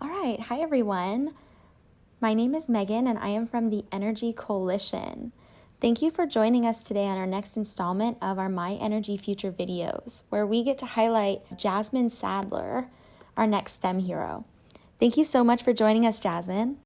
All right. Hi, everyone. My name is Megan, and I am from the Energy Coalition. Thank you for joining us today on our next installment of our My Energy Future videos, where we get to highlight Jasmine Sadler, our next STEM hero. Thank you so much for joining us, Jasmine.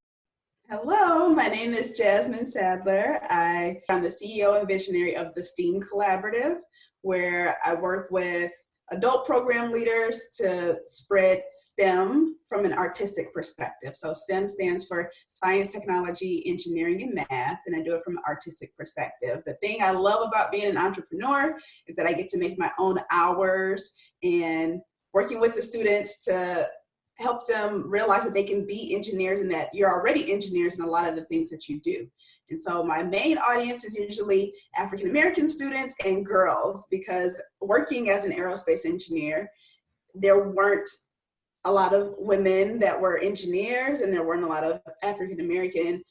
Hello, my name is Jasmine Sadler. I'm the CEO and visionary of the STEAM Collaborative, where I work with adult program leaders to spread STEM from an artistic perspective. So STEM stands for science, technology, engineering, and math, and I do it from an artistic perspective. The thing I love about being an entrepreneur is that I get to make my own hours and working with the students to help them realize that they can be engineers and that you're already engineers in a lot of the things that you do. And so my main audience is usually African American students and girls, because working as an aerospace engineer, there weren't a lot of women that were engineers, and there weren't a lot of African American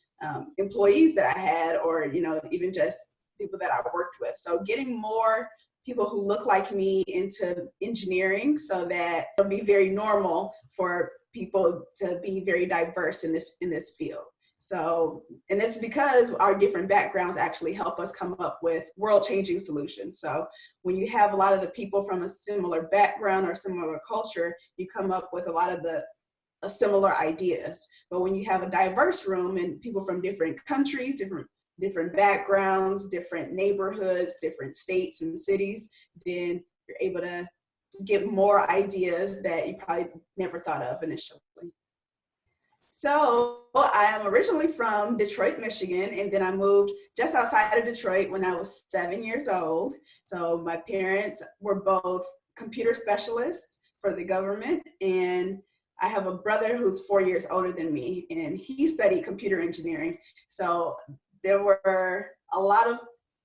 employees that I had, or even just people that I worked with. So getting more people who look like me into engineering, so that it'll be very normal for people to be very diverse in this field. So, and it's because our different backgrounds actually help us come up with world-changing solutions. So when you have a lot of the people from a similar background or similar culture, you come up with a lot of the similar ideas. But when you have a diverse room and people from different countries, different backgrounds, different neighborhoods, different states and cities, then you're able to get more ideas that you probably never thought of initially. So I am originally from Detroit, Michigan, and then I moved just outside of Detroit when I was 7 years old. So my parents were both computer specialists for the government, and I have a brother who's 4 years older than me, and he studied computer engineering. So there were a lot of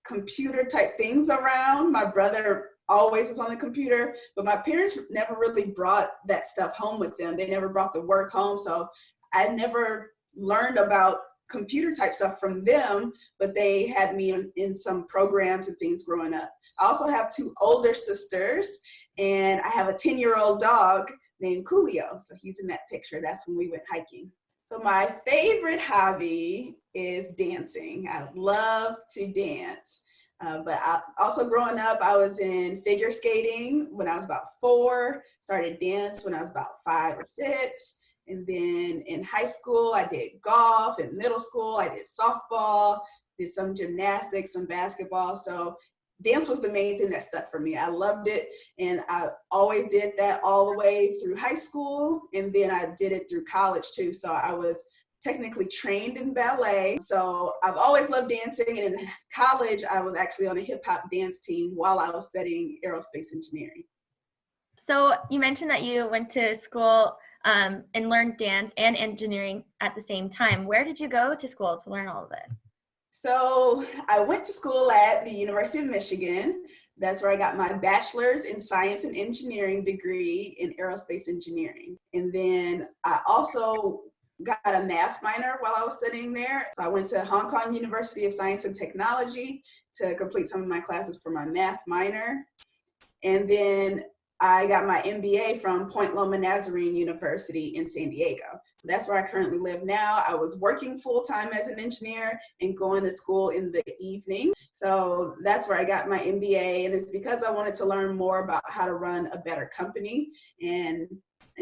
computer type things around. My brother always was on the computer, but my parents never really brought that stuff home with them. They never brought the work home. So I never learned about computer type stuff from them, but they had me in some programs and things growing up. I also have two older sisters, and I have a 10-year-old dog named Coolio. So he's in that picture. That's when we went hiking. So my favorite hobby is dancing. I love to dance. But also growing up, I was in figure skating when I was about 4, started dance when I was about 5 or 6. And then in high school, I did golf. In middle school, I did softball, did some gymnastics, some basketball. So dance was the main thing that stuck for me. I loved it, and I always did that all the way through high school, and then I did it through college too. So I was technically trained in ballet. So I've always loved dancing, and in college I was actually on a hip hop dance team while I was studying aerospace engineering. So you mentioned that you went to school and learned dance and engineering at the same time. Where did you go to school to learn all of this? So I went to school at the University of Michigan. That's where I got my bachelor's in science and engineering degree in aerospace engineering. And then I also got a math minor while I was studying there. So I went to Hong Kong University of Science and Technology to complete some of my classes for my math minor. And then I got my MBA from Point Loma Nazarene University in San Diego. So that's where I currently live now. I was working full-time as an engineer and going to school in the evening. So that's where I got my MBA, and it's because I wanted to learn more about how to run a better company and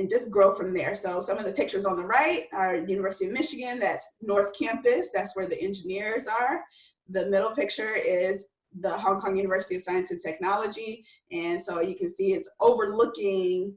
just grow from there. So some of the pictures on the right are University of Michigan, that's North Campus, that's where the engineers are. The middle picture is the Hong Kong University of Science and Technology. And so you can see it's overlooking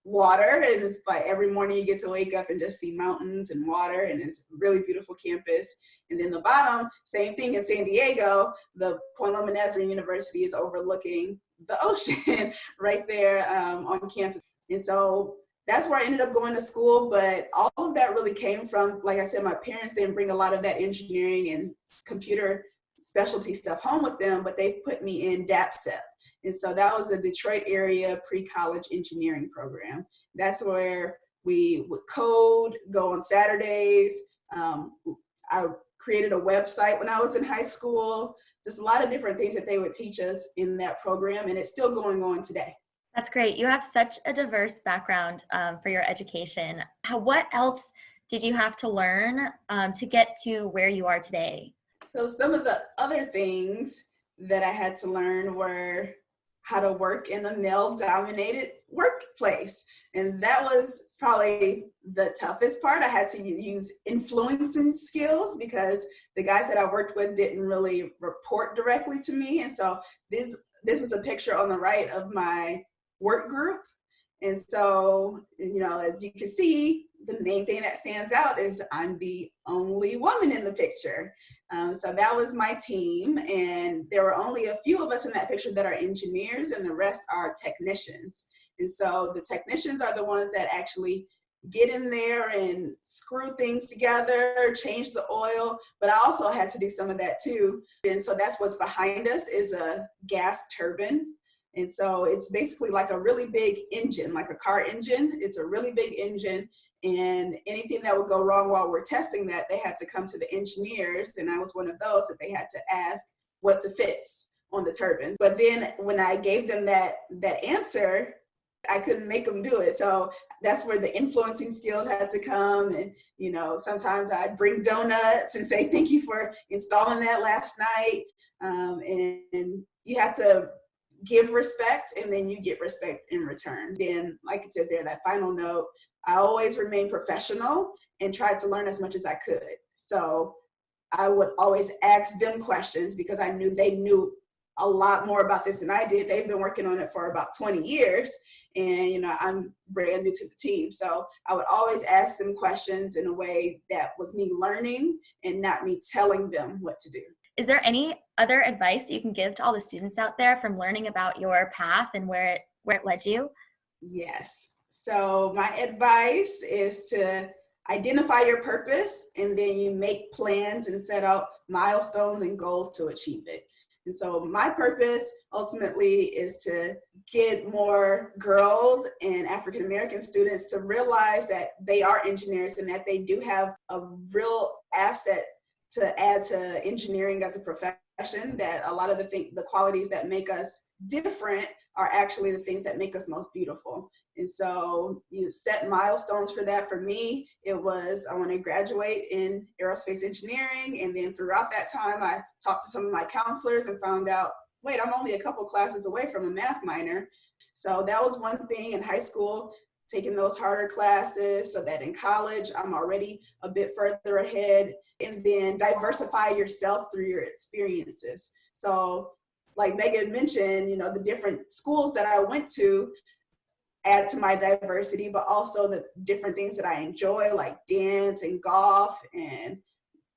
water, and it's like every morning you get to wake up and just see mountains and water, and it's a really beautiful campus. And then the bottom, same thing in San Diego, the Point Loma Nazarene University is overlooking the ocean right there on campus. And so that's where I ended up going to school, but all of that really came from, like I said, my parents didn't bring a lot of that engineering and computer specialty stuff home with them, but they put me in DAPSEP. And so that was the Detroit area pre-college engineering program. That's where we would code, go on Saturdays. I created a website when I was in high school, just a lot of different things that they would teach us in that program, and it's still going on today. That's great. You have such a diverse background for your education. What else did you have to learn to get to where you are today? So some of the other things that I had to learn were how to work in a male-dominated workplace. And that was probably the toughest part. I had to use influencing skills because the guys that I worked with didn't really report directly to me. And so this was a picture on the right of my work group. And so, as you can see, the main thing that stands out is I'm the only woman in the picture. So that was my team. And there were only a few of us in that picture that are engineers, and the rest are technicians. And so the technicians are the ones that actually get in there and screw things together, change the oil. But I also had to do some of that too. And so that's what's behind us is a gas turbine. And so it's basically like a really big engine, like a car engine. It's a really big engine. And anything that would go wrong while we're testing that, they had to come to the engineers. And I was one of those that they had to ask what to fix on the turbines. But then when I gave them that answer, I couldn't make them do it. So that's where the influencing skills had to come. And, sometimes I'd bring donuts and say, thank you for installing that last night. And you have to give respect, and then you get respect in return. Then, like it says there, that final note, I always remain professional and tried to learn as much as I could. So I would always ask them questions because I knew they knew a lot more about this than I did. They've been working on it for about 20 years, and I'm brand new to the team. So I would always ask them questions in a way that was me learning and not me telling them what to do. Is there any other advice that you can give to all the students out there from learning about your path and where it led you? Yes. So my advice is to identify your purpose, and then you make plans and set out milestones and goals to achieve it. And so my purpose ultimately is to get more girls and African American students to realize that they are engineers and that they do have a real asset to add to engineering as a profession, that a lot of the qualities that make us different are actually the things that make us most beautiful. And so you set milestones for that. For me, it was I want to graduate in aerospace engineering. And then throughout that time, I talked to some of my counselors and found out, wait, I'm only a couple classes away from a math minor. So that was one thing in high school, taking those harder classes so that in college, I'm already a bit further ahead. And then diversify yourself through your experiences. So like Megan mentioned, the different schools that I went to add to my diversity, but also the different things that I enjoy, like dance and golf and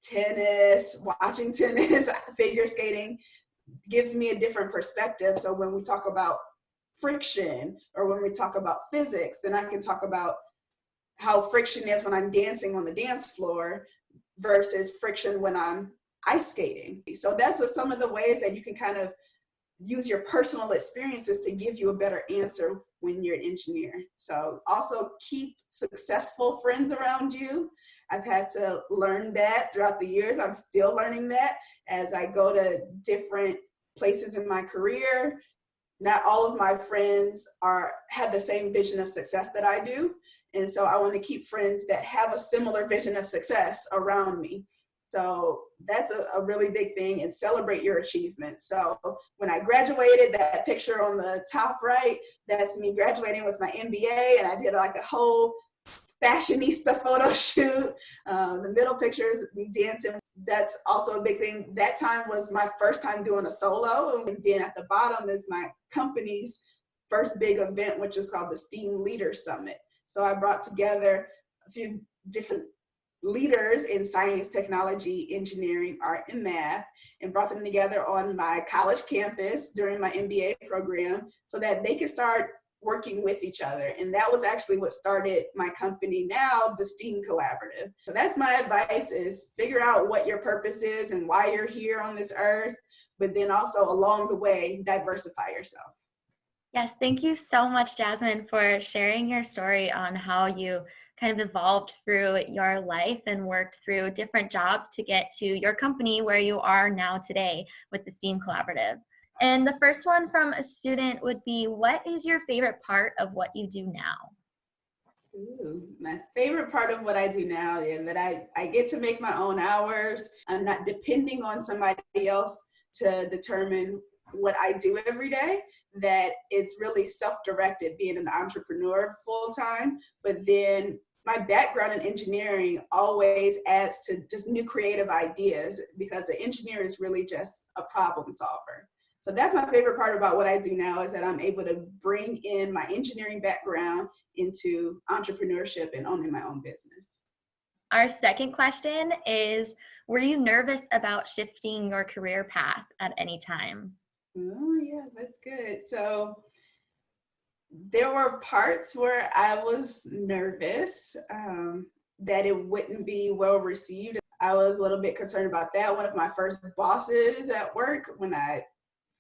tennis, watching tennis, figure skating, gives me a different perspective. So when we talk about friction or when we talk about physics, then I can talk about how friction is when I'm dancing on the dance floor versus friction when I'm ice skating. So that's some of the ways that you can kind of use your personal experiences to give you a better answer when you're an engineer. So also keep successful friends around you. I've had to learn that throughout the years. I'm still learning that as I go to different places in my career. Not all of my friends have the same vision of success that I do. And so I want to keep friends that have a similar vision of success around me. So that's a really big thing, and celebrate your achievements. So when I graduated, that picture on the top right, that's me graduating with my MBA, and I did like a whole fashionista photo shoot. The middle picture is me dancing. That's also a big thing. That time was my first time doing a solo. And then at the bottom is my company's first big event, which is called the STEAM Leaders Summit. So I brought together a few different leaders in science, technology, engineering, art, and math, and brought them together on my college campus during my MBA program so that they could start working with each other. And that was actually what started my company now, the STEAM Collaborative. So that's my advice, is figure out what your purpose is and why you're here on this earth, but then also along the way, diversify yourself. Yes, thank you so much, Jasmine, for sharing your story on how you kind of evolved through your life and worked through different jobs to get to your company where you are now today with the STEAM Collaborative. And the first one from a student would be, what is your favorite part of what you do now? Ooh, my favorite part of what I do now is that I get to make my own hours. I'm not depending on somebody else to determine what I do every day, that it's really self-directed being an entrepreneur full time. But then my background in engineering always adds to just new creative ideas, because an engineer is really just a problem solver. So that's my favorite part about what I do now, is that I'm able to bring in my engineering background into entrepreneurship and owning my own business. Our second question is, were you nervous about shifting your career path at any time? Oh, yeah, that's good. So there were parts where I was nervous that it wouldn't be well received. I was a little bit concerned about that. One of my first bosses at work, when I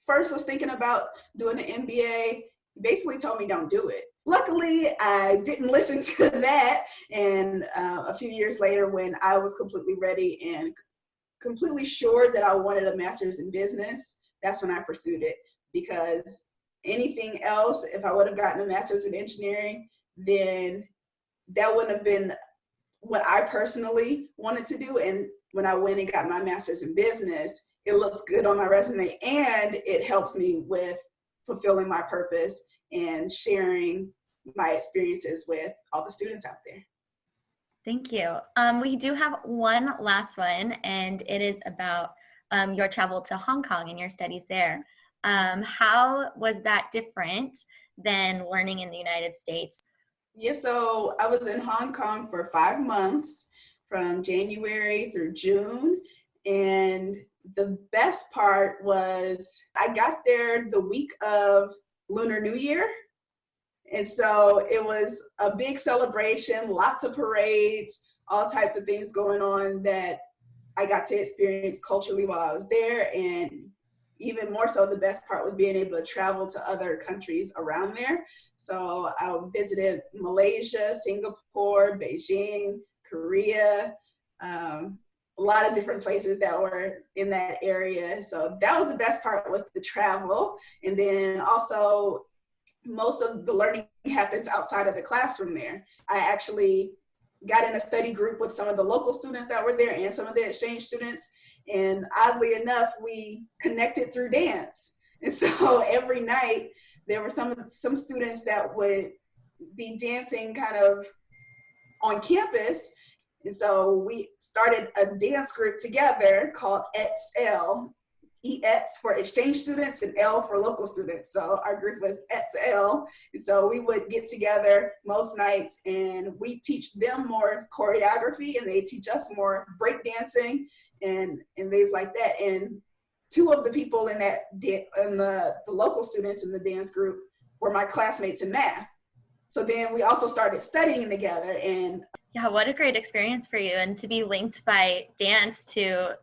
first was thinking about doing an MBA, basically told me don't do it. Luckily, I didn't listen to that. And a few years later, when I was completely ready and completely sure that I wanted a master's in business, that's when I pursued it. Because anything else, if I would have gotten a master's in engineering, then that wouldn't have been what I personally wanted to do. And when I went and got my master's in business, it looks good on my resume, and it helps me with fulfilling my purpose and sharing my experiences with all the students out there. Thank you. We do have one last one, and it is about your travel to Hong Kong and your studies there. How was that different than learning in the United States? Yeah, so I was in Hong Kong for 5 months, from January through June. And the best part was I got there the week of Lunar New Year. And so it was a big celebration, lots of parades, all types of things going on that I got to experience culturally while I was there. And even more so, the best part was being able to travel to other countries around there. So I visited Malaysia, Singapore, Beijing, Korea, a lot of different places that were in that area. So that was the best part, was the travel. And then also, most of the learning happens outside of the classroom there. I actually got in a study group with some of the local students that were there and some of the exchange students. And oddly enough, we connected through dance. And so every night there were some students that would be dancing kind of on campus. And so we started a dance group together called XL. EX for exchange students and L for local students. So our group was XL. And so we would get together most nights, and we teach them more choreography, and they teach us more breakdancing and things like that. And two of the people in that the local students in the dance group were my classmates in math. So then we also started studying together. And yeah, what a great experience for you, and to be linked by dance to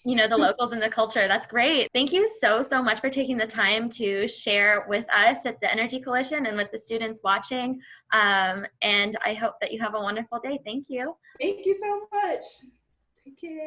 the locals and the culture. That's great. Thank you so much for taking the time to share with us at the Energy Coalition and with the students watching. And I hope that you have a wonderful day. Thank you. Thank you so much. Take care.